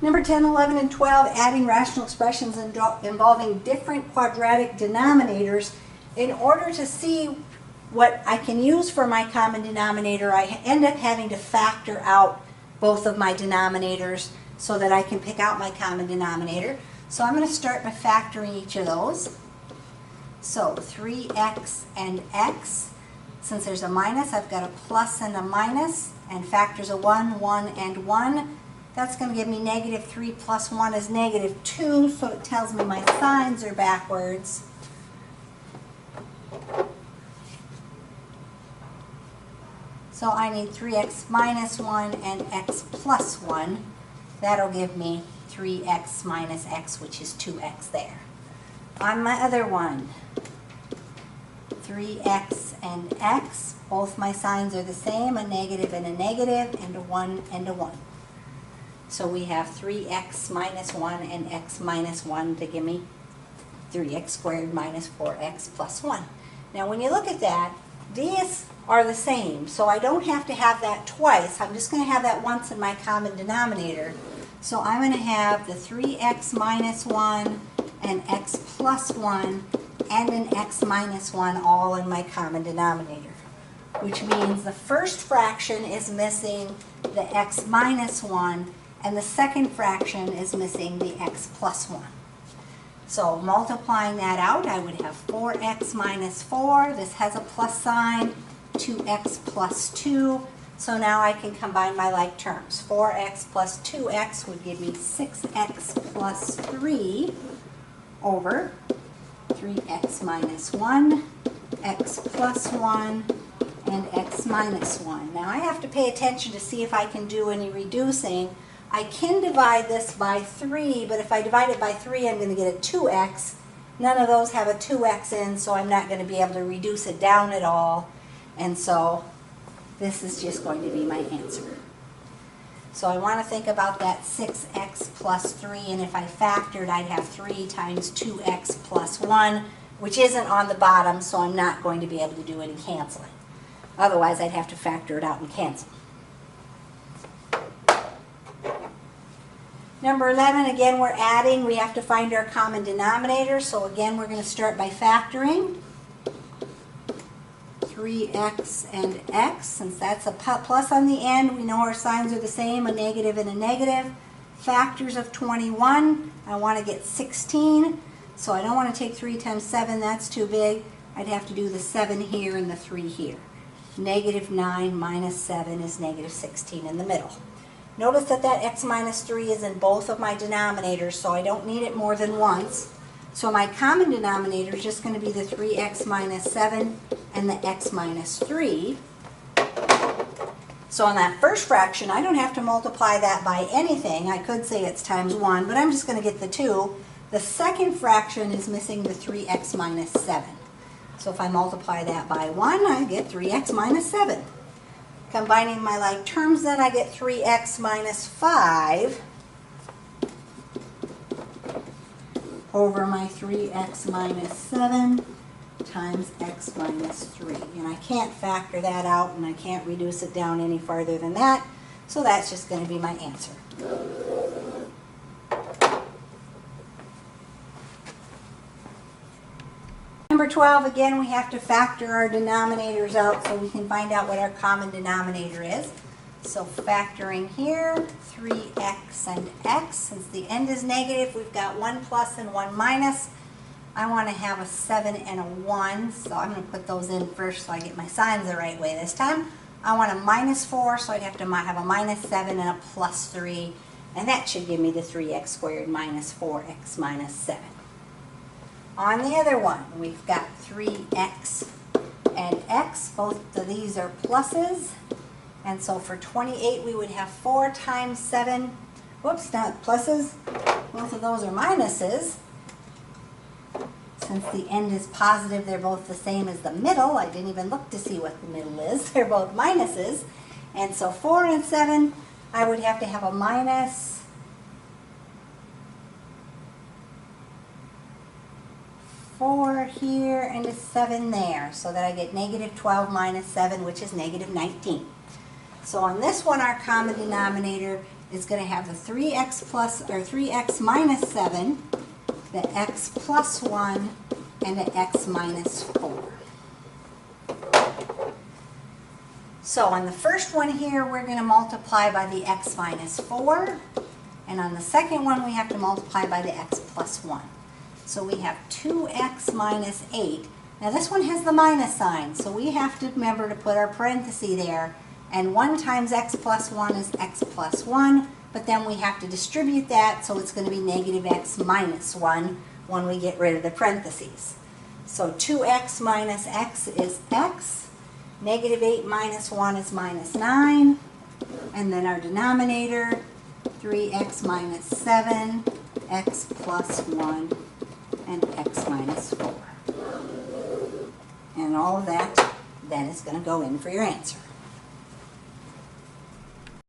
Number 10, 11, and 12, adding rational expressions involving different quadratic denominators. In order to see what I can use for my common denominator, I end up having to factor out both of my denominators so that I can pick out my common denominator. So I'm going to start by factoring each of those. So 3x and x. Since there's a minus, I've got a plus and a minus, and factors of 1, 1, and 1. That's going to give me negative 3 plus 1 is negative 2, so it tells me my signs are backwards. So I need 3x minus 1 and x plus 1. That'll give me 3x minus x, which is 2x there. On my other one, 3x and x, both my signs are the same, a negative and a 1 and a 1. So we have 3x minus 1 and x minus 1 to give me 3x squared minus 4x plus 1. Now when you look at that, these are the same, so I don't have to have that twice. I'm just going to have that once in my common denominator. So I'm going to have the 3x minus 1 and x plus 1 and an x minus 1 all in my common denominator, which means the first fraction is missing the x minus 1 and the second fraction is missing the x plus 1. So multiplying that out, I would have 4x minus 4. This has a plus sign. 2x plus 2. So now I can combine my like terms. 4x plus 2x would give me 6x plus 3 over 3x minus 1, x plus 1, and x minus 1. Now I have to pay attention to see if I can do any reducing. I can divide this by 3, but if I divide it by 3, I'm going to get a 2x. None of those have a 2x in, so I'm not going to be able to reduce it down at all. And so this is just going to be my answer. So I want to think about that 6x plus 3, and if I factored, I'd have 3 times 2x plus 1, which isn't on the bottom, so I'm not going to be able to do any canceling. Otherwise, I'd have to factor it out and cancel. Number 11, again, we're adding. We have to find our common denominator. So again, we're going to start by factoring. 3x and x. Since that's a plus on the end, we know our signs are the same, a negative and a negative. Factors of 21, I want to get 16. So I don't want to take 3 times 7, that's too big. I'd have to do the 7 here and the 3 here. Negative 9 minus 7 is negative 16 in the middle. Notice that that x minus 3 is in both of my denominators, so I don't need it more than once. So my common denominator is just going to be the 3x minus 7 and the x minus 3. So on that first fraction, I don't have to multiply that by anything. I could say it's times 1, but I'm just going to get the 2. The second fraction is missing the 3x minus 7. So if I multiply that by 1, I get 3x minus 7. Combining my like terms, then I get 3x minus 5 over my 3x minus 7 times x minus 3. And I can't factor that out, and I can't reduce it down any farther than that, so that's just going to be my answer. Number 12, again, we have to factor our denominators out so we can find out what our common denominator is. So factoring here, 3x and x. Since the end is negative, we've got 1 plus and 1 minus. I want to have a 7 and a 1, so I'm going to put those in first so I get my signs the right way this time. I want a minus 4, so I'd have to have a minus 7 and a plus 3, and that should give me the 3x squared minus 4x minus 7. On the other one, we've got 3x and x. Both of these are pluses. And so for 28, we would have 4 times 7. Whoops, not pluses. Both of those are minuses. Since the end is positive, they're both the same as the middle. I didn't even look to see what the middle is. They're both minuses. And so 4 and 7, I would have to have a minus 4 here and a 7 there, so that I get negative 12 minus 7, which is negative 19. So on this one, our common denominator is going to have the 3x plus, or 3x minus 7, the x plus 1, and the x minus 4. So on the first one here, we're going to multiply by the x minus 4. And on the second one, we have to multiply by the x plus 1. So we have 2x minus 8. Now this one has the minus sign, so we have to remember to put our parenthesis there. And 1 times x plus 1 is x plus 1. But then we have to distribute that, so it's going to be negative x minus 1 when we get rid of the parentheses. So 2x minus x is x. Negative 8 minus 1 is minus 9. And then our denominator, 3x minus 7, x plus 1, and x minus 4. And all of that then is going to go in for your answer.